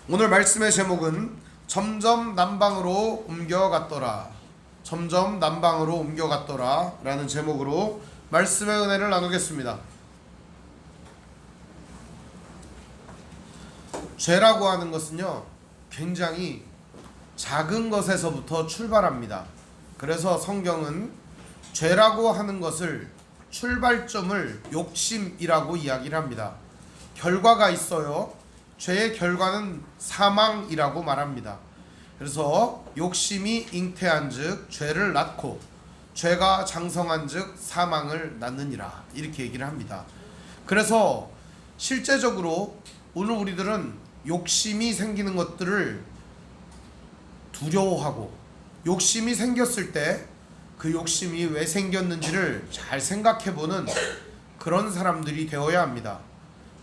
오늘 말씀의 제목은 점점 남방으로 옮겨갔더라. 점점 남방으로 옮겨갔더라 라는 제목으로 말씀의 은혜를 나누겠습니다. 죄라고 하는 것은요, 굉장히 작은 것에서부터 출발합니다. 그래서 성경은 죄라고 하는 것을 출발점을 욕심이라고 이야기를 합니다. 결과가 있어요. 죄의 결과는 사망이라고 말합니다. 그래서 욕심이 잉태한즉 죄를 낳고 죄가 장성한즉 사망을 낳느니라, 이렇게 얘기를 합니다. 그래서 실제적으로 오늘 우리들은 욕심이 생기는 것들을 두려워하고, 욕심이 생겼을 때 그 욕심이 왜 생겼는지를 잘 생각해보는 그런 사람들이 되어야 합니다.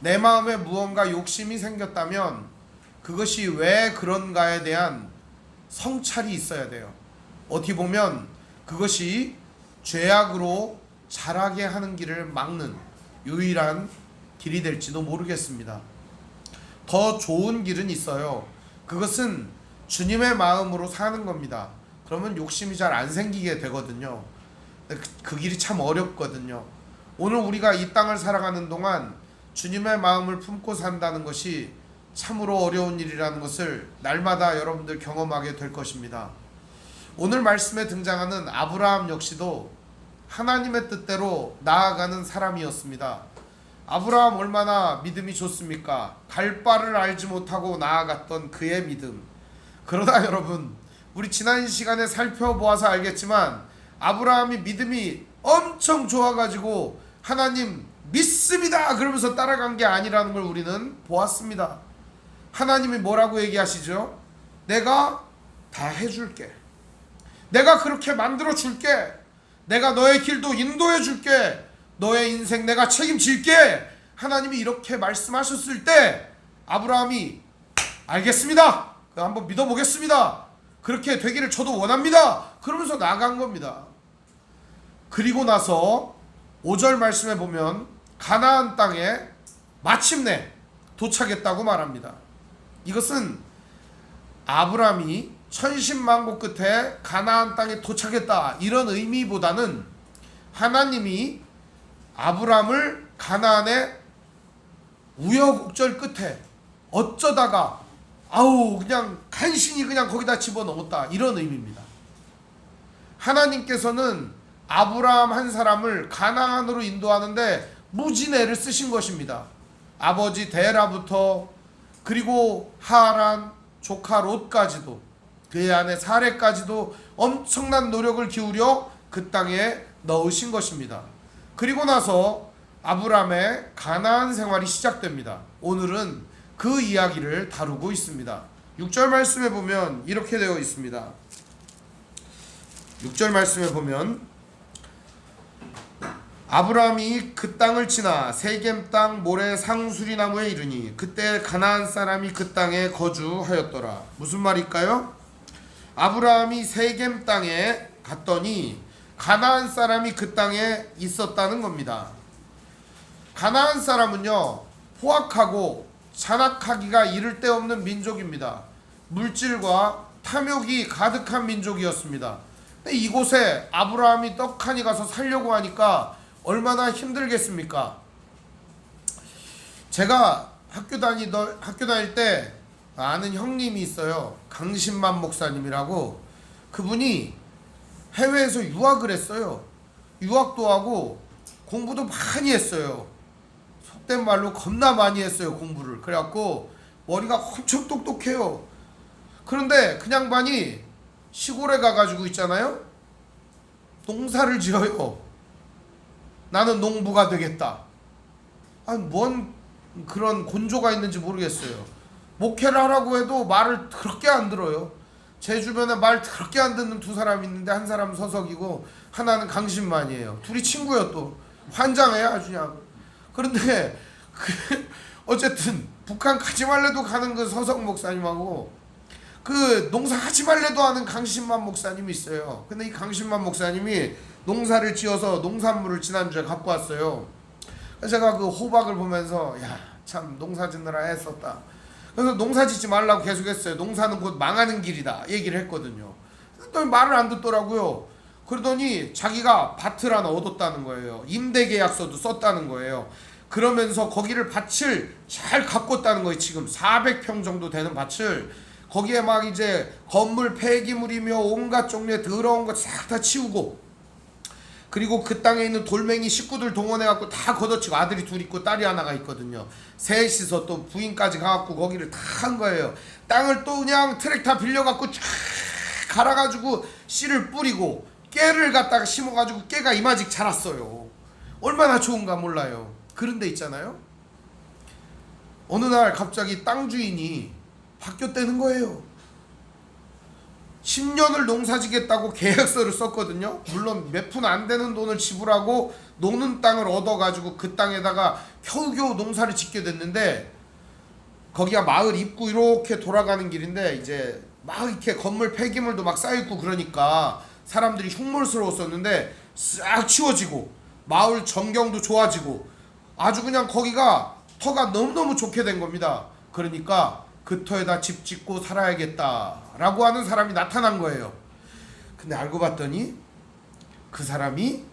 내 마음에 무언가 욕심이 생겼다면 그것이 왜 그런가에 대한 성찰이 있어야 돼요. 어떻게 보면 그것이 죄악으로 자라게 하는 길을 막는 유일한 길이 될지도 모르겠습니다. 더 좋은 길은 있어요. 그것은 주님의 마음으로 사는 겁니다. 그러면 욕심이 잘 안 생기게 되거든요. 그 길이 참 어렵거든요. 오늘 우리가 이 땅을 살아가는 동안 주님의 마음을 품고 산다는 것이 참으로 어려운 일이라는 것을 날마다 여러분들 경험하게 될 것입니다. 오늘 말씀에 등장하는 아브라함 역시도 하나님의 뜻대로 나아가는 사람이었습니다. 아브라함 얼마나 믿음이 좋습니까? 갈 바를 알지 못하고 나아갔던 그의 믿음. 그러다 여러분, 우리 지난 시간에 살펴보아서 알겠지만 아브라함이 믿음이 엄청 좋아가지고 하나님 믿습니다 그러면서 따라간 게 아니라는 걸 우리는 보았습니다. 하나님이 뭐라고 얘기하시죠? 내가 다 해줄게. 내가 그렇게 만들어줄게. 내가 너의 길도 인도해줄게. 너의 인생 내가 책임질게. 하나님이 이렇게 말씀하셨을 때 아브라함이 알겠습니다. 한번 믿어보겠습니다. 그렇게 되기를 저도 원합니다. 그러면서 나간 겁니다. 그리고 나서 5절 말씀에 보면 가나안 땅에 마침내 도착했다고 말합니다. 이것은 아브라함이 천신만고 끝에 가나안 땅에 도착했다, 이런 의미보다는 하나님이 아브라함을 가나안의 우여곡절 끝에 어쩌다가 그냥 간신히 그냥 거기다 집어넣었다, 이런 의미입니다. 하나님께서는 아브라함 한 사람을 가나안으로 인도하는데 무진애를 쓰신 것입니다. 아버지 데라부터 그리고 하란, 조카 롯까지도, 그의 아내 사레까지도 엄청난 노력을 기울여 그 땅에 넣으신 것입니다. 그리고 나서 아브라함의 가나안 생활이 시작됩니다. 오늘은 그 이야기를 다루고 있습니다. 6절 말씀에 보면 이렇게 되어 있습니다. 6절 말씀에 보면 아브라함이 그 땅을 지나 세겜 땅 모래 상수리 나무에 이르니 그때 가나안 사람이 그 땅에 거주하였더라. 무슨 말일까요? 아브라함이 세겜 땅에 갔더니 가나안 사람이 그 땅에 있었다는 겁니다. 가나안 사람은요, 포악하고 잔악하기가 이를 데 없는 민족입니다. 물질과 탐욕이 가득한 민족이었습니다. 근데 이곳에 아브라함이 떡하니 가서 살려고 하니까 얼마나 힘들겠습니까? 제가 학교 다닐 때 아는 형님이 있어요. 강신만 목사님이라고. 그분이 해외에서 유학을 했어요. 유학도 하고 공부도 많이 했어요. 속된 말로 겁나 많이 했어요, 공부를. 그래갖고 머리가 엄청 똑똑해요. 그런데 그 양반이 시골에 가가지고 있잖아요, 농사를 지어요. 나는 농부가 되겠다. 뭔 그런 곤조가 있는지 모르겠어요. 목회를 하라고 해도 말을 그렇게 안 들어요. 제 주변에 말 그렇게 안 듣는 두 사람이 있는데, 한 사람은 서석이고 하나는 강신만이에요. 둘이 친구예요. 또 환장해요, 아주 그냥. 그런데 어쨌든 북한 가지 말래도 가는 그 서석 목사님하고 그 농사 하지 말래도 하는 강신만 목사님이 있어요. 근데 이 강신만 목사님이 농사를 지어서 농산물을 지난주에 갖고 왔어요. 제가 그 호박을 보면서 야, 참 농사 짓느라 애썼다. 그래서 농사 짓지 말라고 계속했어요. 농사는 곧 망하는 길이다 얘기를 했거든요. 그랬더니 말을 안 듣더라고요. 그러더니 자기가 밭을 하나 얻었다는 거예요. 임대계약서도 썼다는 거예요. 그러면서 거기를 밭을 잘 가꿨다는 거예요. 지금 400평 정도 되는 밭을 거기에 막 이제 건물 폐기물이며 온갖 종류의 더러운 거 싹 다 치우고, 그리고 그 땅에 있는 돌멩이 식구들 동원해갖고 다 걷어치고, 아들이 둘 있고 딸이 하나가 있거든요. 셋이서 또 부인까지 가갖고 거기를 다 한 거예요. 땅을 또 그냥 트랙터 빌려갖고 쫙 갈아가지고 씨를 뿌리고 깨를 갖다가 심어가지고 깨가 이마직 자랐어요. 얼마나 좋은가 몰라요. 그런 데 있잖아요. 어느 날 갑자기 땅 주인이 바뀌었다는 거예요. 10년을 농사지겠다고 계약서를 썼거든요. 물론 몇 푼 안 되는 돈을 지불하고 노는 땅을 얻어가지고 그 땅에다가 겨우겨우 농사를 짓게 됐는데, 거기가 마을 입구 이렇게 돌아가는 길인데 이제 막 이렇게 건물 폐기물도 막 쌓여있고 그러니까 사람들이 흉물스러웠었는데 싹 치워지고 마을 전경도 좋아지고 아주 그냥 거기가 터가 너무너무 좋게 된 겁니다. 그러니까 그 터에다 집 짓고 살아야겠다라고 하는 사람이 나타난 거예요. 근데 알고 봤더니 그 사람이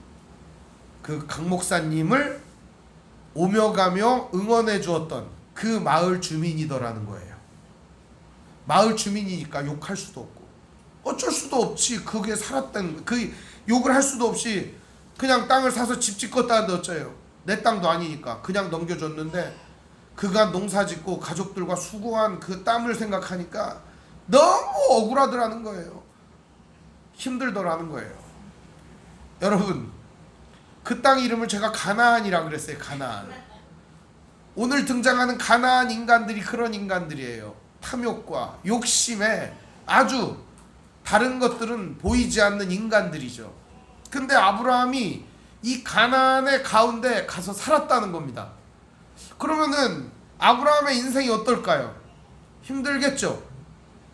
그 강 목사님을 오며 가며 응원해 주었던 그 마을 주민이더라는 거예요. 마을 주민이니까 욕할 수도 없고 어쩔 수도 없지. 그게 살았던 그 욕을 할 수도 없이 그냥 땅을 사서 집 짓겠다는데 어째요. 내 땅도 아니니까 그냥 넘겨줬는데, 그간 농사짓고 가족들과 수고한 그 땀을 생각하니까 너무 억울하더라는 거예요. 힘들더라는 거예요. 여러분, 그 땅 이름을 제가 가나안이라 그랬어요. 가나안. 오늘 등장하는 가나안 인간들이 그런 인간들이에요. 탐욕과 욕심에 아주 다른 것들은 보이지 않는 인간들이죠. 근데 아브라함이 이 가나안의 가운데 가서 살았다는 겁니다. 그러면은 아브라함의 인생이 어떨까요? 힘들겠죠.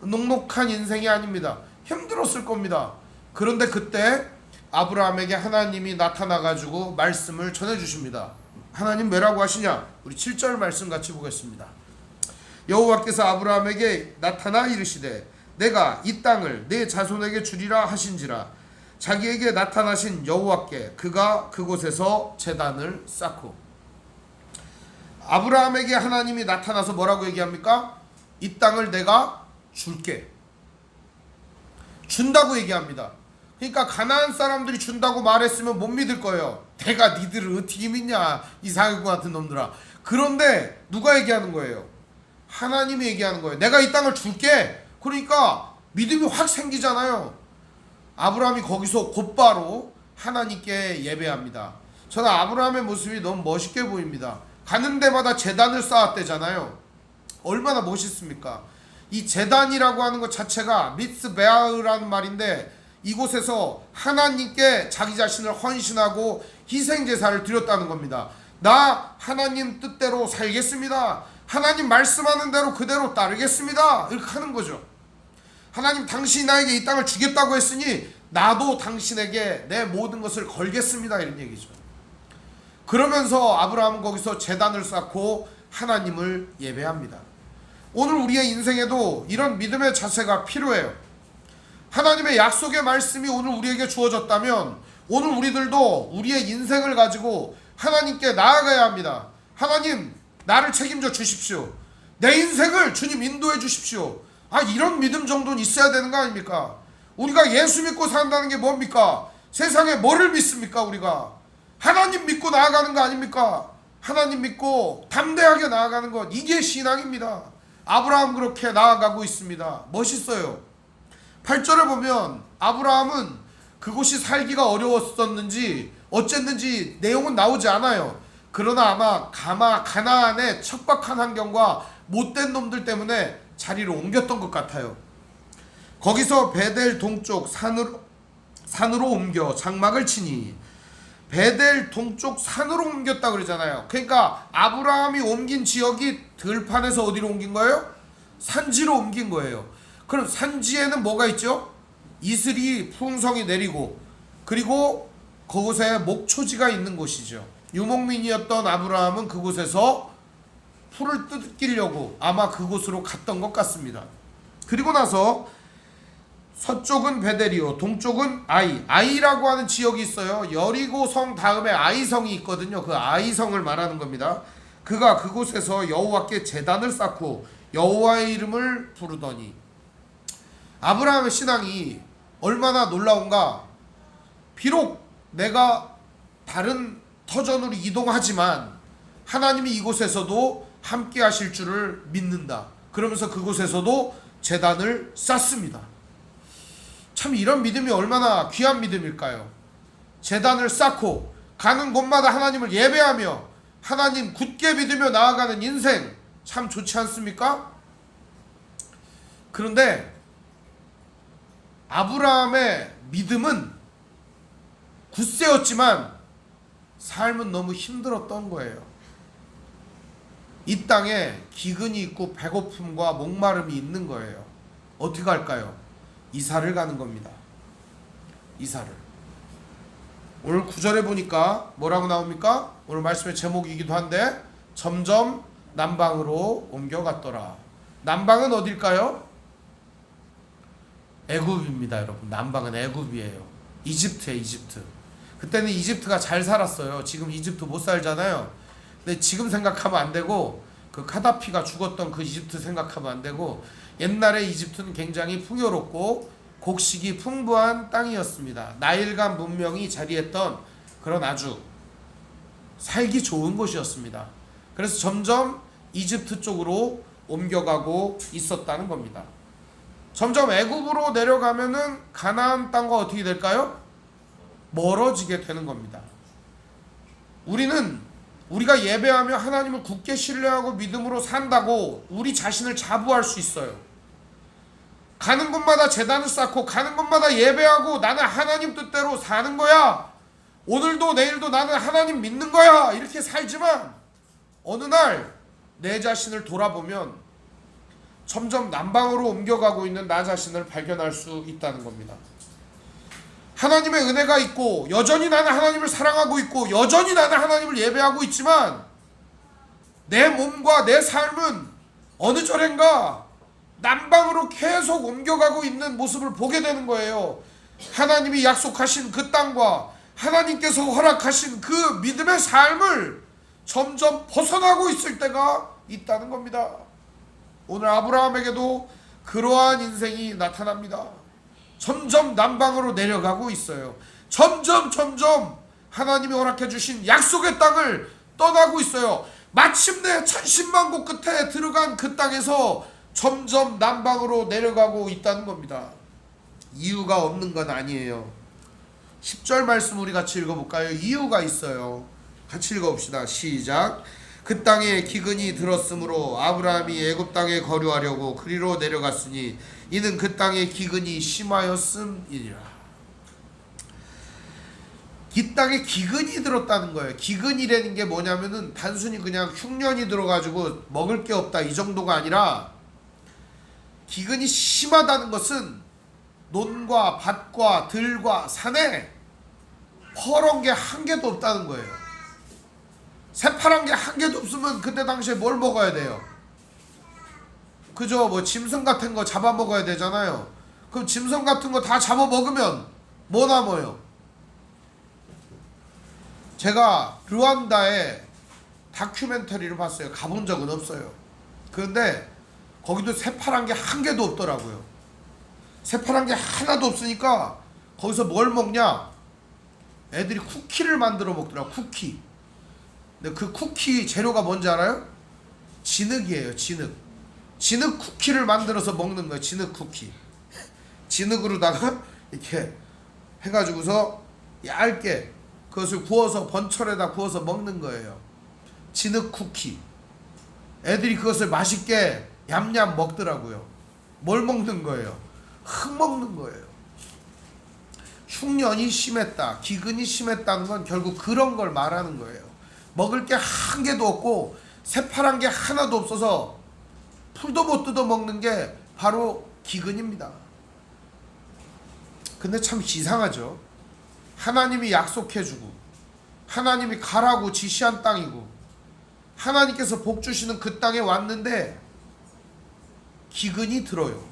녹록한 인생이 아닙니다. 힘들었을 겁니다. 그런데 그때 아브라함에게 하나님이 나타나가지고 말씀을 전해주십니다. 하나님 뭐라고 하시냐? 우리 7절 말씀 같이 보겠습니다. 여호와께서 아브라함에게 나타나 이르시되 내가 이 땅을 내 자손에게 주리라 하신지라. 자기에게 나타나신 여호와께 그가 그곳에서 제단을 쌓고. 아브라함에게 하나님이 나타나서 뭐라고 얘기합니까? 이 땅을 내가 줄게. 준다고 얘기합니다. 그러니까 가나안 사람들이 준다고 말했으면 못 믿을 거예요. 내가 니들을 어떻게 믿냐 이상한 것 같은 놈들아. 그런데 누가 얘기하는 거예요? 하나님이 얘기하는 거예요. 내가 이 땅을 줄게. 그러니까 믿음이 확 생기잖아요. 아브라함이 거기서 곧바로 하나님께 예배합니다. 저는 아브라함의 모습이 너무 멋있게 보입니다. 가는 데마다 제단을 쌓았대잖아요. 얼마나 멋있습니까? 이 제단이라고 하는 것 자체가 미스베아라는 말인데, 이곳에서 하나님께 자기 자신을 헌신하고 희생제사를 드렸다는 겁니다. 나 하나님 뜻대로 살겠습니다. 하나님 말씀하는 대로 그대로 따르겠습니다. 이렇게 하는 거죠. 하나님, 당신이 나에게 이 땅을 주겠다고 했으니 나도 당신에게 내 모든 것을 걸겠습니다. 이런 얘기죠. 그러면서 아브라함은 거기서 제단을 쌓고 하나님을 예배합니다. 오늘 우리의 인생에도 이런 믿음의 자세가 필요해요. 하나님의 약속의 말씀이 오늘 우리에게 주어졌다면 오늘 우리들도 우리의 인생을 가지고 하나님께 나아가야 합니다. 하나님, 나를 책임져 주십시오. 내 인생을 주님 인도해 주십시오. 이런 믿음 정도는 있어야 되는 거 아닙니까? 우리가 예수 믿고 산다는 게 뭡니까? 세상에 뭐를 믿습니까? 우리가 하나님 믿고 나아가는 거 아닙니까? 하나님 믿고 담대하게 나아가는 것, 이게 신앙입니다. 아브라함 그렇게 나아가고 있습니다. 멋있어요. 8절을 보면 아브라함은 그곳이 살기가 어려웠었는지 어쨌는지 내용은 나오지 않아요. 그러나 아마 가나안의 척박한 환경과 못된 놈들 때문에 자리를 옮겼던 것 같아요. 거기서 베델 동쪽 산으로 옮겨 장막을 치니. 베델 동쪽 산으로 옮겼다 그러잖아요. 그러니까 아브라함이 옮긴 지역이 들판에서 어디로 옮긴 거예요? 산지로 옮긴 거예요. 그럼 산지에는 뭐가 있죠? 이슬이 풍성히 내리고, 그리고 그곳에 목초지가 있는 곳이죠. 유목민이었던 아브라함은 그곳에서 풀을 뜯기려고 아마 그곳으로 갔던 것 같습니다. 그리고 나서 서쪽은 베델이요 동쪽은 아이라고 하는 지역이 있어요. 여리고성 다음에 아이성이 있거든요. 그 아이성을 말하는 겁니다. 그가 그곳에서 여호와께 제단을 쌓고 여호와의 이름을 부르더니, 아브라함의 신앙이 얼마나 놀라운가. 비록 내가 다른 터전으로 이동하지만 하나님이 이곳에서도 함께 하실 줄을 믿는다. 그러면서 그곳에서도 제단을 쌓습니다. 참 이런 믿음이 얼마나 귀한 믿음일까요? 제단을 쌓고 가는 곳마다 하나님을 예배하며 하나님 굳게 믿으며 나아가는 인생, 참 좋지 않습니까? 그런데 아브라함의 믿음은 굳세었지만 삶은 너무 힘들었던 거예요. 이 땅에 기근이 있고 배고픔과 목마름이 있는 거예요. 어떻게 할까요? 이사를 가는 겁니다. 이사를. 오늘 9절에 보니까 뭐라고 나옵니까? 오늘 말씀의 제목이기도 한데, 점점 남방으로 옮겨갔더라. 남방은 어딜까요? 애굽입니다, 여러분. 남방은 애굽이에요. 이집트예요, 이집트. 그때는 이집트가 잘 살았어요. 지금 이집트 못 살잖아요. 근데 지금 생각하면 안 되고, 그 카다피가 죽었던 그 이집트 생각하면 안 되고, 옛날에 이집트는 굉장히 풍요롭고 곡식이 풍부한 땅이었습니다. 나일강 문명이 자리했던 그런 아주 살기 좋은 곳이었습니다. 그래서 점점 이집트 쪽으로 옮겨가고 있었다는 겁니다. 점점 애굽으로 내려가면은 가나안 땅과 어떻게 될까요? 멀어지게 되는 겁니다. 우리가 예배하며 하나님을 굳게 신뢰하고 믿음으로 산다고 우리 자신을 자부할 수 있어요. 가는 곳마다 제단을 쌓고 가는 곳마다 예배하고 나는 하나님 뜻대로 사는 거야, 오늘도 내일도 나는 하나님 믿는 거야, 이렇게 살지만 어느 날 내 자신을 돌아보면 점점 남방으로 옮겨가고 있는 나 자신을 발견할 수 있다는 겁니다. 하나님의 은혜가 있고 여전히 나는 하나님을 사랑하고 있고 여전히 나는 하나님을 예배하고 있지만 내 몸과 내 삶은 어느 절엔가 남방으로 계속 옮겨가고 있는 모습을 보게 되는 거예요. 하나님이 약속하신 그 땅과 하나님께서 허락하신 그 믿음의 삶을 점점 벗어나고 있을 때가 있다는 겁니다. 오늘 아브라함에게도 그러한 인생이 나타납니다. 점점 남방으로 내려가고 있어요. 점점 하나님이 허락해 주신 약속의 땅을 떠나고 있어요. 마침내 천신만고 끝에 들어간 그 땅에서 점점 남방으로 내려가고 있다는 겁니다. 이유가 없는 건 아니에요. 10절 말씀 우리 같이 읽어볼까요? 이유가 있어요. 같이 읽어봅시다. 시작. 그 땅에 기근이 들었으므로 아브라함이 애굽 땅에 거류하려고 그리로 내려갔으니 이는 그 땅에 기근이 심하였음이니라. 이 땅에 기근이 들었다는 거예요. 기근이라는 게 뭐냐면은 단순히 그냥 흉년이 들어가지고 먹을 게 없다 이 정도가 아니라, 기근이 심하다는 것은 논과 밭과 들과 산에 퍼런 게 한 개도 없다는 거예요. 새파란 게 한 개도 없으면 그때 당시에 뭘 먹어야 돼요? 그죠? 뭐 짐승 같은 거 잡아 먹어야 되잖아요. 그럼 짐승 같은 거 다 잡아 먹으면 뭐 남아요? 제가 르완다에 다큐멘터리를 봤어요. 가본 적은 없어요. 그런데 거기도 새파란 게 한 개도 없더라고요. 새파란 게 하나도 없으니까 거기서 뭘 먹냐? 애들이 쿠키를 만들어 먹더라고. 쿠키. 근데 그 쿠키 재료가 뭔지 알아요? 진흙이에요. 진흙 쿠키를 만들어서 먹는 거예요. 진흙 쿠키. 진흙으로다가 이렇게 해가지고서 얇게 그것을 구워서 번철에다 구워서 먹는 거예요. 진흙 쿠키. 애들이 그것을 맛있게 얌얌 먹더라고요. 뭘 먹는 거예요? 흙 먹는 거예요. 흉년이 심했다, 기근이 심했다는 건 결국 그런 걸 말하는 거예요. 먹을 게 한 개도 없고 새파란 게 하나도 없어서 풀도 못 뜯어 먹는 게 바로 기근입니다. 근데 참 이상하죠. 하나님이 약속해주고 하나님이 가라고 지시한 땅이고 하나님께서 복 주시는 그 땅에 왔는데 기근이 들어요.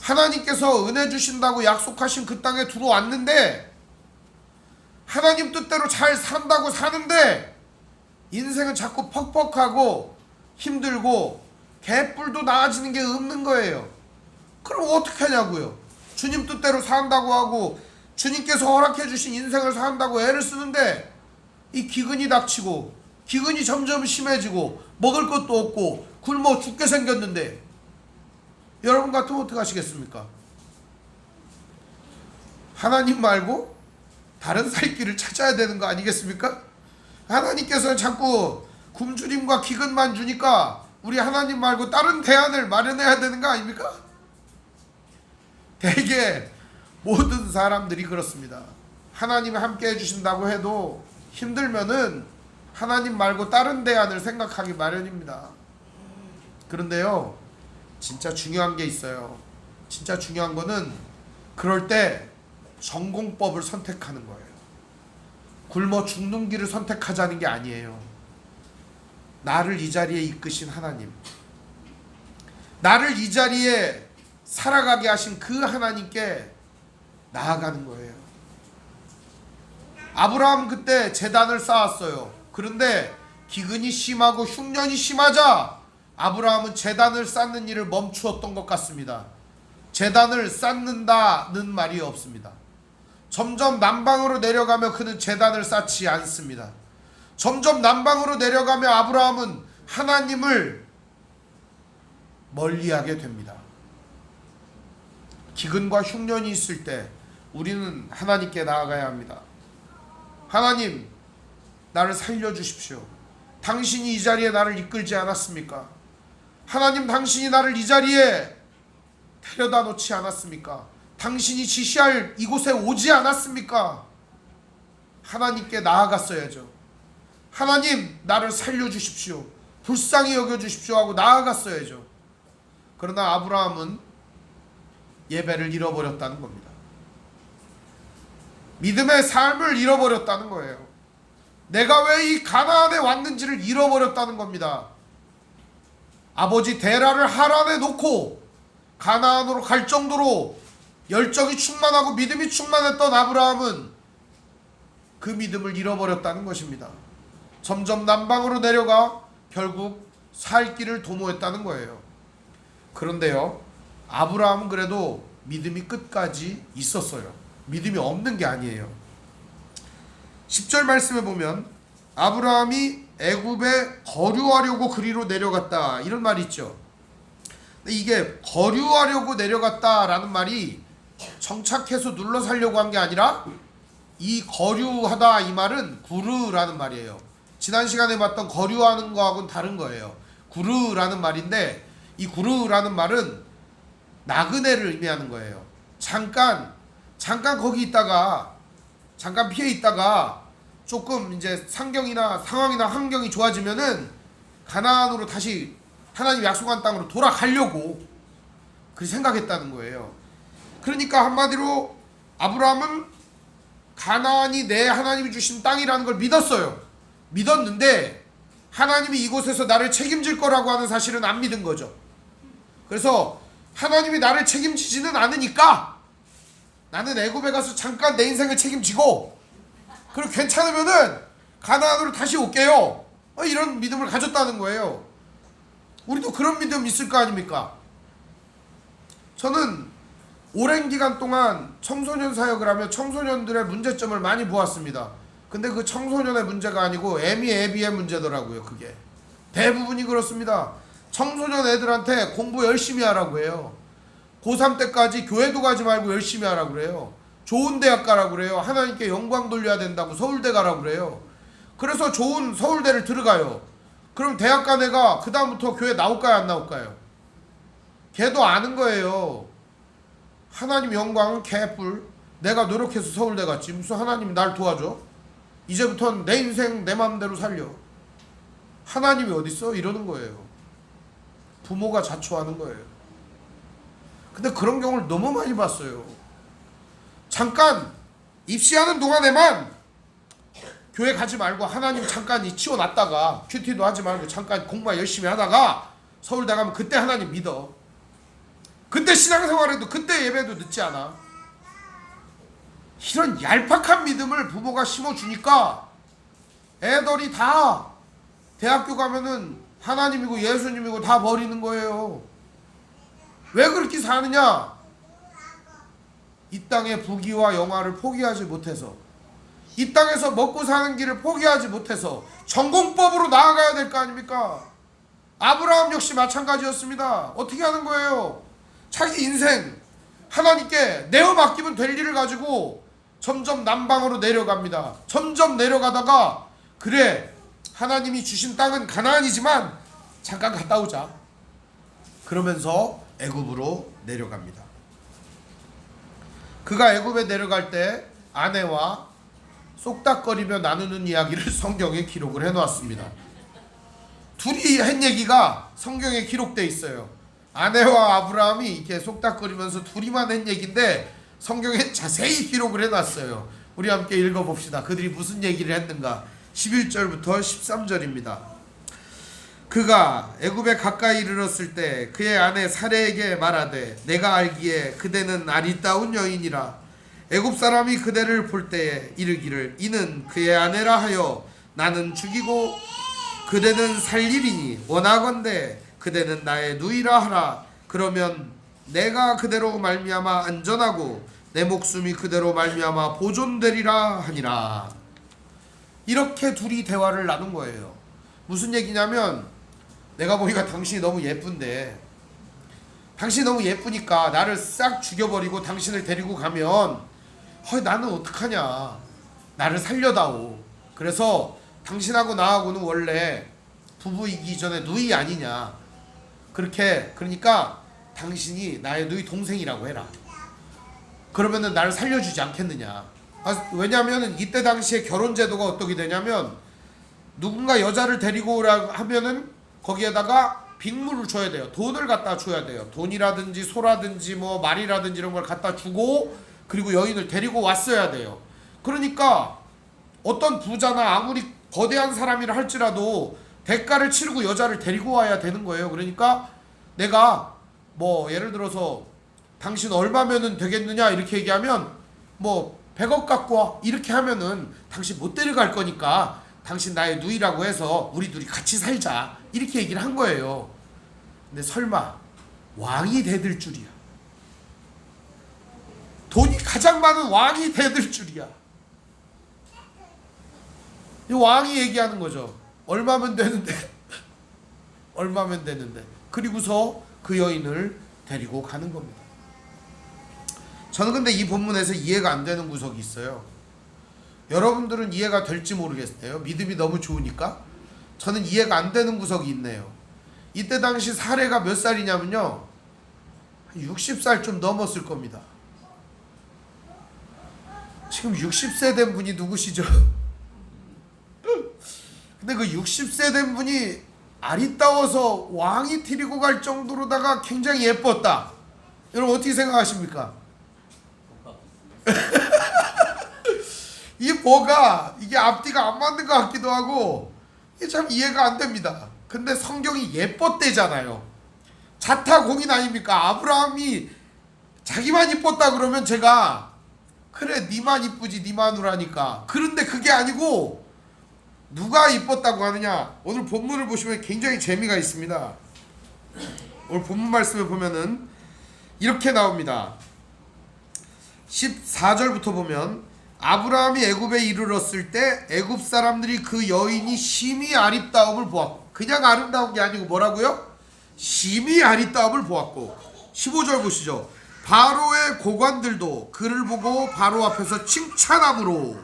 하나님께서 은혜 주신다고 약속하신 그 땅에 들어왔는데 하나님 뜻대로 잘 산다고 사는데 인생은 자꾸 퍽퍽하고 힘들고 개뿔도 나아지는 게 없는 거예요. 그럼 어떻게 하냐고요. 주님 뜻대로 산다고 하고 주님께서 허락해 주신 인생을 산다고 애를 쓰는데 이 기근이 닥치고 기근이 점점 심해지고 먹을 것도 없고 굶어 죽게 생겼는데 여러분 같으면 어떻게 하시겠습니까? 하나님 말고 다른 살 길을 찾아야 되는 거 아니겠습니까? 하나님께서 자꾸 굶주림과 기근만 주니까 우리 하나님 말고 다른 대안을 마련해야 되는 거 아닙니까? 대개 모든 사람들이 그렇습니다. 하나님이 함께 해주신다고 해도 힘들면은 하나님 말고 다른 대안을 생각하기 마련입니다. 그런데요, 진짜 중요한 게 있어요. 진짜 중요한 거는 그럴 때 전공법을 선택하는 거예요. 굶어 죽는 길을 선택하자는 게 아니에요. 나를 이 자리에 이끄신 하나님, 나를 이 자리에 살아가게 하신 그 하나님께 나아가는 거예요. 아브라함 그때 제단을 쌓았어요. 그런데 기근이 심하고 흉년이 심하자 아브라함은 제단을 쌓는 일을 멈추었던 것 같습니다. 제단을 쌓는다는 말이 없습니다. 점점 남방으로 내려가며 그는 제단을 쌓지 않습니다. 점점 남방으로 내려가며 아브라함은 하나님을 멀리하게 됩니다. 기근과 흉년이 있을 때 우리는 하나님께 나아가야 합니다. 하나님, 나를 살려주십시오. 당신이 이 자리에 나를 이끌지 않았습니까? 하나님, 당신이 나를 이 자리에 데려다 놓지 않았습니까? 당신이 지시할 이곳에 오지 않았습니까? 하나님께 나아갔어야죠. 하나님, 나를 살려주십시오. 불쌍히 여겨주십시오 하고 나아갔어야죠. 그러나 아브라함은 예배를 잃어버렸다는 겁니다. 믿음의 삶을 잃어버렸다는 거예요. 내가 왜 이 가나안에 왔는지를 잃어버렸다는 겁니다. 아버지 데라를 하란에 놓고 가나안으로 갈 정도로 열정이 충만하고 믿음이 충만했던 아브라함은 그 믿음을 잃어버렸다는 것입니다. 점점 남방으로 내려가 결국 살 길을 도모했다는 거예요. 그런데요, 아브라함은 그래도 믿음이 끝까지 있었어요. 믿음이 없는 게 아니에요. 10절 말씀에 보면 아브라함이 애굽에 거류하려고 그리로 내려갔다 이런 말이 있죠. 근데 이게 거류하려고 내려갔다라는 말이 정착해서 눌러 살려고 한 게 아니라 이 거류하다 이 말은 구르라는 말이에요. 지난 시간에 봤던 거류하는 거하고는 다른 거예요. 구르라는 말인데 이 구르라는 말은 나그네를 의미하는 거예요. 잠깐 거기 있다가 잠깐 피해 있다가 조금 이제 상경이나 상황이나 환경이 좋아지면은 가나안으로 다시 하나님 약속한 땅으로 돌아가려고 그렇게 생각했다는 거예요. 그러니까 한마디로 아브라함은 가나안이 내 하나님이 주신 땅이라는 걸 믿었어요. 믿었는데 하나님이 이곳에서 나를 책임질 거라고 하는 사실은 안 믿은 거죠. 그래서 하나님이 나를 책임지지는 않으니까 나는 애굽에 가서 잠깐 내 인생을 책임지고 그리고 괜찮으면은 가나안으로 다시 올게요. 이런 믿음을 가졌다는 거예요. 우리도 그런 믿음 있을 거 아닙니까? 저는 오랜 기간 동안 청소년 사역을 하며 청소년들의 문제점을 많이 보았습니다. 근데 그 청소년의 문제가 아니고 애비의 문제더라고요. 그게 대부분이 그렇습니다. 청소년 애들한테 공부 열심히 하라고 해요. 고3 때까지 교회도 가지 말고 열심히 하라고 그래요. 좋은 대학 가라고 그래요. 하나님께 영광 돌려야 된다고 서울대 가라고 그래요. 그래서 좋은 서울대를 들어가요. 그럼 대학 간 애가 그 다음부터 교회 나올까요 안 나올까요? 걔도 아는 거예요. 하나님 영광은 개뿔. 내가 노력해서 서울대 갔지 무슨 하나님이 날 도와줘? 이제부터는 내 인생 내 마음대로 살려. 하나님이 어딨어? 이러는 거예요. 부모가 자초하는 거예요. 근데 그런 경우를 너무 많이 봤어요. 잠깐 입시하는 동안에만 교회 가지 말고 하나님 잠깐 치워놨다가 큐티도 하지 말고 잠깐 공부만 열심히 하다가 서울대 가면 그때 하나님 믿어. 그때 신앙생활해도 그때 예배도 늦지 않아. 이런 얄팍한 믿음을 부모가 심어주니까 애들이 다 대학교 가면은 하나님이고 예수님이고 다 버리는 거예요. 왜 그렇게 사느냐? 이 땅의 부귀와 영화를 포기하지 못해서, 이 땅에서 먹고 사는 길을 포기하지 못해서 전공법으로 나아가야 될 거 아닙니까? 아브라함 역시 마찬가지였습니다. 어떻게 하는 거예요? 자기 인생 하나님께 내어 맡기면 될 일을 가지고 점점 남방으로 내려갑니다. 점점 내려가다가 그래, 하나님이 주신 땅은 가나안이지만 잠깐 갔다 오자. 그러면서 애굽으로 내려갑니다. 그가 애굽에 내려갈 때 아내와 쏙닥거리며 나누는 이야기를 성경에 기록을 해놓았습니다. 둘이 한 얘기가 성경에 기록되어 있어요. 아내와 아브라함이 이렇게 속닥거리면서 둘이만 한 얘기인데 성경에 자세히 기록을 해놨어요. 우리 함께 읽어봅시다. 그들이 무슨 얘기를 했는가. 11절부터 13절입니다. 그가 애굽에 가까이 이르렀을 때 그의 아내 사레에게 말하되 내가 알기에 그대는 아리따운 여인이라. 애굽 사람이 그대를 볼 때에 이르기를 이는 그의 아내라 하여 나는 죽이고 그대는 살리리니 원하건대 그대는 나의 누이라 하라. 그러면 내가 그대로 말미암아 안전하고 내 목숨이 그대로 말미암아 보존되리라 하니라. 이렇게 둘이 대화를 나눈 거예요. 무슨 얘기냐면, 내가 보니까 당신이 너무 예쁜데, 당신이 너무 예쁘니까 나를 싹 죽여버리고 당신을 데리고 가면 나는 어떡하냐, 나를 살려다오. 그래서 당신하고 나하고는 원래 부부이기 전에 누이 아니냐, 그러니까 당신이 나의 누이 동생이라고 해라. 그러면은 나를 살려주지 않겠느냐. 왜냐하면 이때 당시에 결혼 제도가 어떻게 되냐면, 누군가 여자를 데리고 오라 하면은 거기에다가 빅물을 줘야 돼요. 돈을 갖다 줘야 돼요. 돈이라든지 소라든지 뭐 말이라든지 이런 걸 갖다 주고, 그리고 여인을 데리고 왔어야 돼요. 그러니까 어떤 부자나 아무리 거대한 사람이라 할지라도 대가를 치르고 여자를 데리고 와야 되는 거예요. 그러니까 내가 뭐 예를 들어서 당신 얼마면은 되겠느냐 이렇게 얘기하면 뭐 100억 갖고 와 이렇게 하면은 당신 못 데려갈 거니까 당신 나의 누이라고 해서 우리 둘이 같이 살자 이렇게 얘기를 한 거예요. 근데 설마 왕이 대들 줄이야. 돈이 가장 많은 왕이 대들 줄이야. 이 왕이 얘기하는 거죠. 얼마면 되는데 얼마면 되는데. 그리고서 그 여인을 데리고 가는 겁니다. 저는 근데 이 본문에서 이해가 안 되는 구석이 있어요. 여러분들은 이해가 될지 모르겠어요. 믿음이 너무 좋으니까. 저는 이해가 안 되는 구석이 있네요. 이때 당시 사례가 몇 살이냐면요, 60살 좀 넘었을 겁니다. 지금 60세 된 분이 누구시죠? 근데 그 60세 된 분이 아리따워서 왕이 데리고 갈 정도로다가 굉장히 예뻤다. 여러분 어떻게 생각하십니까? 이 뭐가 이게 앞뒤가 안 맞는 것 같기도 하고 이게 참 이해가 안 됩니다. 근데 성경이 예뻤대잖아요. 자타공인 아닙니까? 아브라함이 자기만 이뻤다 그러면 제가 그래 니만 이쁘지 니 마누라니까. 그런데 그게 아니고 누가 이뻤다고 하느냐. 오늘 본문을 보시면 굉장히 재미가 있습니다. 오늘 본문 말씀을 보면은 이렇게 나옵니다. 14절부터 보면 아브라함이 애굽에 이르렀을 때 애굽 사람들이 그 여인이 심히 아리따움을 보았고, 그냥 아름다운 게 아니고 뭐라고요? 심히 아리따움을 보았고. 15절 보시죠. 바로의 고관들도 그를 보고 바로 앞에서 칭찬함으로,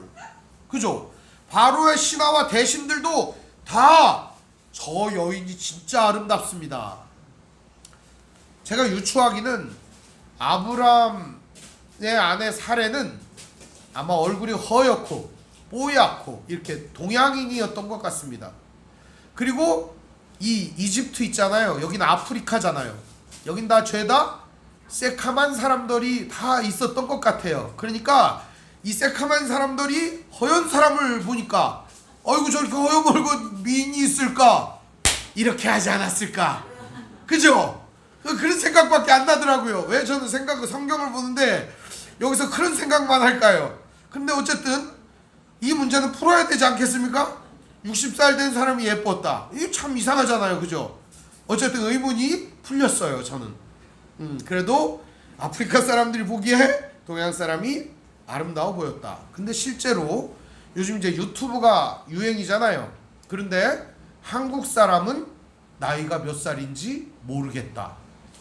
그죠? 바로의 신하와 대신들도 다 저 여인이 진짜 아름답습니다. 제가 유추하기는 아브라함의 아내 사레는 아마 얼굴이 허옇고 뽀얗고 이렇게 동양인이었던 것 같습니다. 그리고 이 이집트 있잖아요. 여기는 아프리카잖아요. 여긴 다 죄다 새카만 사람들이 다 있었던 것 같아요. 그러니까 이 새카만 사람들이 허연 사람을 보니까 어이구 저렇게 허여멀고 미인이 있을까? 이렇게 하지 않았을까? 그죠? 그런 생각밖에 안 나더라고요. 왜 저는 성경을 보는데 여기서 그런 생각만 할까요? 근데 어쨌든 이 문제는 풀어야 되지 않겠습니까? 60살 된 사람이 예뻤다. 이게 참 이상하잖아요. 그죠? 어쨌든 의문이 풀렸어요. 저는. 그래도 아프리카 사람들이 보기에 동양 사람이 아름다워 보였다. 근데 실제로 요즘 이제 유튜브가 유행이잖아요. 그런데 한국 사람은 나이가 몇 살인지 모르겠다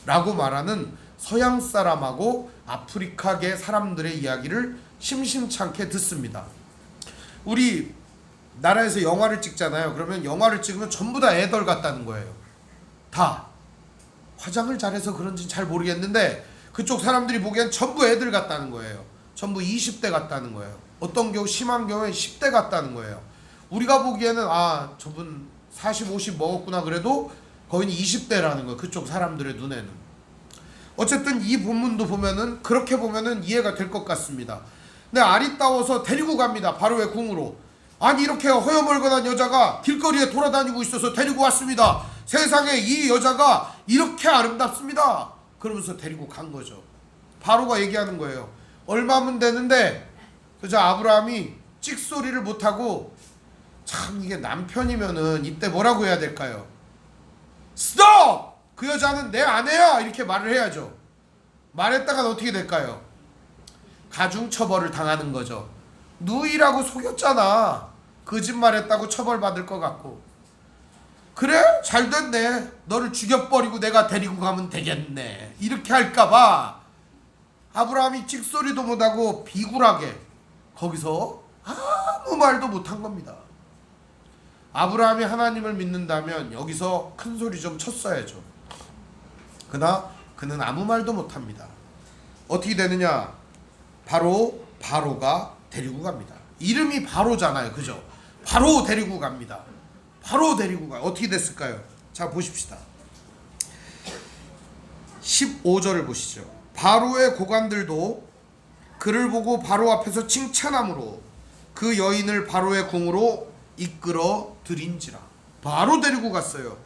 라고 말하는 서양 사람하고 아프리카계 사람들의 이야기를 심심찮게 듣습니다. 우리 나라에서 영화를 찍잖아요. 그러면 영화를 찍으면 전부 다 애들 같다는 거예요. 다 화장을 잘해서 그런지 잘 모르겠는데 그쪽 사람들이 보기엔 전부 애들 같다는 거예요. 전부 20대 같다는 거예요. 어떤 경우 심한 경우에 10대 같다는 거예요. 우리가 보기에는 아 저분 40, 50 먹었구나 그래도 거의 20대라는 거예요. 그쪽 사람들의 눈에는. 어쨌든 이 본문도 보면은 그렇게 보면은 이해가 될 것 같습니다. 근데 아리따워서 데리고 갑니다. 바로의 궁으로. 아니 이렇게 허여멀건한 여자가 길거리에 돌아다니고 있어서 데리고 왔습니다. 세상에 이 여자가 이렇게 아름답습니다. 그러면서 데리고 간 거죠. 바로가 얘기하는 거예요. 얼마면 되는데 그저 아브라함이 찍소리를 못하고 참 이게 남편이면은 이때 뭐라고 해야 될까요? 스톱! 그 여자는 내 아내야! 이렇게 말을 해야죠. 말했다간 어떻게 될까요? 가중처벌을 당하는 거죠. 누이라고 속였잖아. 거짓말했다고 처벌받을 것 같고. 그래? 잘됐네. 너를 죽여버리고 내가 데리고 가면 되겠네. 이렇게 할까봐 아브라함이 찍소리도 못하고 비굴하게 거기서 아무 말도 못한 겁니다. 아브라함이 하나님을 믿는다면 여기서 큰 소리 좀 쳤어야죠. 그러나 그는 아무 말도 못합니다. 어떻게 되느냐? 바로가 데리고 갑니다. 이름이 바로잖아요. 그죠? 바로 데리고 갑니다. 바로 데리고 가요. 어떻게 됐을까요? 자 보십시다. 15절을 보시죠. 바로의 고관들도 그를 보고 바로 앞에서 칭찬함으로 그 여인을 바로의 궁으로 이끌어 들인지라. 바로 데리고 갔어요.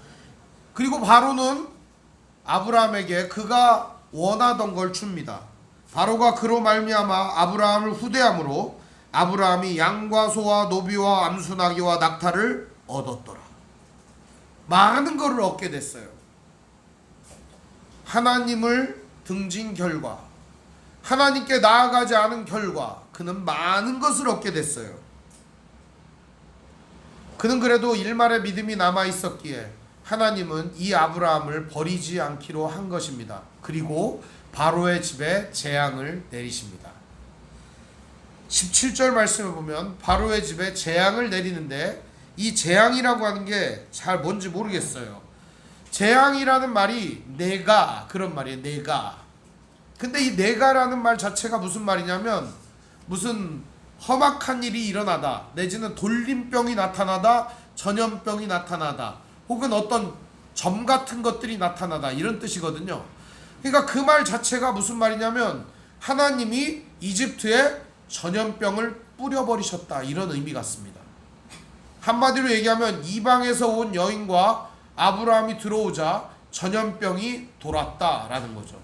그리고 바로는 아브라함에게 그가 원하던 걸 줍니다. 바로가 그로 말미암아 아브라함을 후대함으로 아브라함이 양과 소와 노비와 암수나기와 낙타를 얻었더라. 많은 것을 얻게 됐어요. 하나님을 등진 결과, 하나님께 나아가지 않은 결과 그는 많은 것을 얻게 됐어요. 그는 그래도 일말의 믿음이 남아 있었기에 하나님은 이 아브라함을 버리지 않기로 한 것입니다. 그리고 바로의 집에 재앙을 내리십니다. 17절 말씀을 보면 바로의 집에 재앙을 내리는데 이 재앙이라고 하는 게 잘 뭔지 모르겠어요. 재앙이라는 말이 내가 그런 말이에요. 내가. 근데 이 내가라는 말 자체가 무슨 말이냐면 무슨 험악한 일이 일어나다 내지는 돌림병이 나타나다 전염병이 나타나다 혹은 어떤 점 같은 것들이 나타나다 이런 뜻이거든요. 그러니까 그 말 자체가 무슨 말이냐면 하나님이 이집트에 전염병을 뿌려버리셨다 이런 의미 같습니다. 한마디로 얘기하면 이방에서 온 여인과 아브라함이 들어오자 전염병이 돌았다라는 거죠.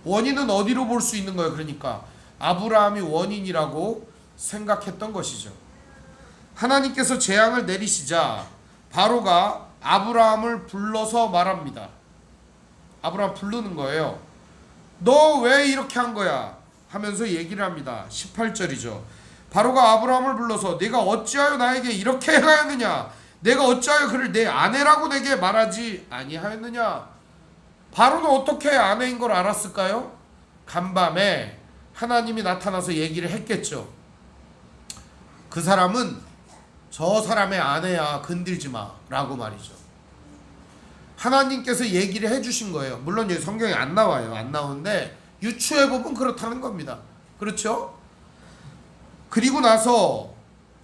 원인은 어디로 볼 수 있는 거예요? 그러니까 아브라함이 원인이라고 생각했던 것이죠. 하나님께서 재앙을 내리시자 바로가 아브라함을 불러서 말합니다. 아브라함 부르는 거예요. 너 왜 이렇게 한 거야? 하면서 얘기를 합니다. 18절이죠. 바로가 아브라함을 불러서 네가 어찌하여 나에게 이렇게 행하였느냐? 내가 어찌하여 그를 내 아내라고 내게 말하지 아니하였느냐? 바로는 어떻게 아내인 걸 알았을까요? 간밤에 하나님이 나타나서 얘기를 했겠죠. 그 사람은 저 사람의 아내야, 건들지 마 라고 말이죠. 하나님께서 얘기를 해주신 거예요. 물론 여기 성경에 안 나와요. 안 나오는데 유추해보면 그렇다는 겁니다. 그렇죠? 그리고 나서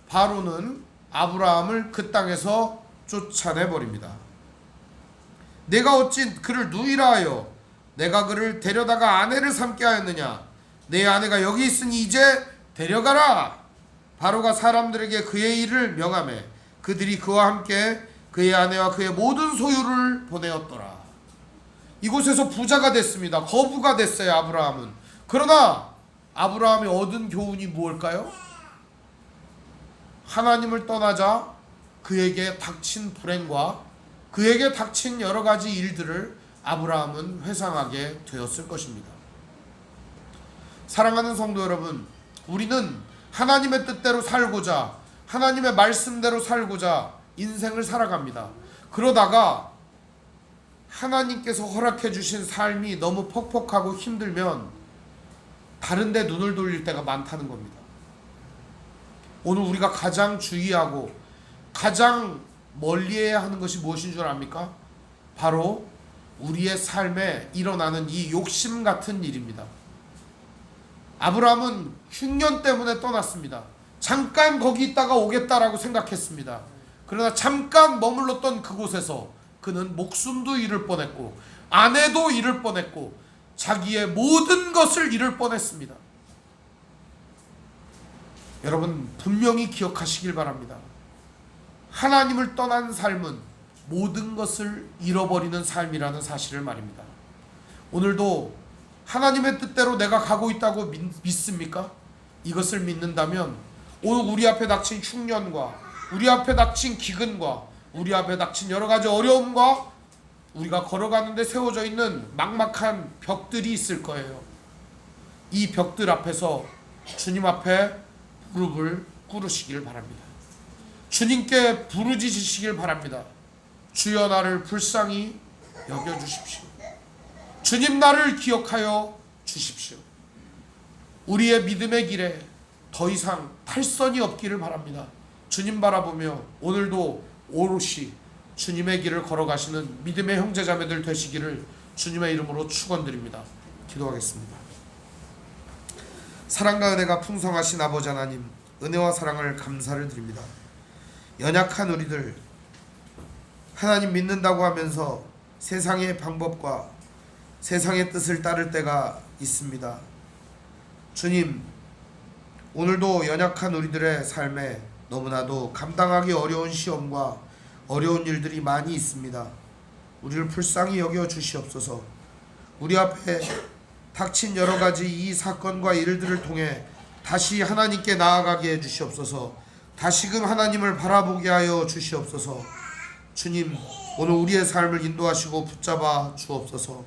바로는 아브라함을 그 땅에서 쫓아내버립니다. 내가 어찌 그를 누이라 하여 내가 그를 데려다가 아내를 삼게 하였느냐? 내 아내가 여기 있으니 이제 데려가라. 바로가 사람들에게 그의 일을 명하매 그들이 그와 함께 그의 아내와 그의 모든 소유를 보내었더라. 이곳에서 부자가 됐습니다. 거부가 됐어요, 아브라함은. 그러나 아브라함이 얻은 교훈이 무엇일까요? 하나님을 떠나자 그에게 닥친 불행과 그에게 닥친 여러 가지 일들을 아브라함은 회상하게 되었을 것입니다. 사랑하는 성도 여러분, 우리는 하나님의 뜻대로 살고자, 하나님의 말씀대로 살고자 인생을 살아갑니다. 그러다가 하나님께서 허락해 주신 삶이 너무 퍽퍽하고 힘들면 다른 데 눈을 돌릴 때가 많다는 겁니다. 오늘 우리가 가장 주의하고 가장 멀리해야 하는 것이 무엇인 줄 압니까? 바로 우리의 삶에 일어나는 이 욕심 같은 일입니다. 아브라함은 흉년 때문에 떠났습니다. 잠깐 거기 있다가 오겠다라고 생각했습니다. 그러나 잠깐 머물렀던 그곳에서 그는 목숨도 잃을 뻔했고 아내도 잃을 뻔했고 자기의 모든 것을 잃을 뻔했습니다. 여러분, 분명히 기억하시길 바랍니다. 하나님을 떠난 삶은 모든 것을 잃어버리는 삶이라는 사실을 말입니다. 오늘도 하나님의 뜻대로 내가 가고 있다고 믿습니까? 이것을 믿는다면 오늘 우리 앞에 닥친 흉년과 우리 앞에 닥친 기근과 우리 앞에 닥친 여러 가지 어려움과 우리가 걸어가는데 세워져 있는 막막한 벽들이 있을 거예요. 이 벽들 앞에서 주님 앞에 무릎을 꿇으시길 바랍니다. 주님께 부르짖으시길 바랍니다. 주여 나를 불쌍히 여겨주십시오. 주님 나를 기억하여 주십시오. 우리의 믿음의 길에 더 이상 탈선이 없기를 바랍니다. 주님 바라보며 오늘도 오롯이 주님의 길을 걸어가시는 믿음의 형제자매들 되시기를 주님의 이름으로 축원드립니다. 기도하겠습니다. 사랑과 은혜가 풍성하신 아버지 하나님, 은혜와 사랑을 감사를 드립니다. 연약한 우리들, 하나님 믿는다고 하면서 세상의 방법과 세상의 뜻을 따를 때가 있습니다. 주님, 오늘도 연약한 우리들의 삶에 너무나도 감당하기 어려운 시험과 어려운 일들이 많이 있습니다. 우리를 불쌍히 여겨 주시옵소서. 우리 앞에 닥친 여러 가지 이 사건과 일들을 통해 다시 하나님께 나아가게 해 주시옵소서. 다시금 하나님을 바라보게 하여 주시옵소서. 주님, 오늘 우리의 삶을 인도하시고 붙잡아 주옵소서.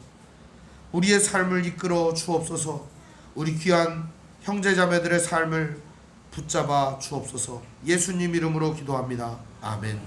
우리의 삶을 이끌어 주옵소서. 우리 귀한 형제자매들의 삶을 붙잡아 주옵소서. 예수님 이름으로 기도합니다. 아멘.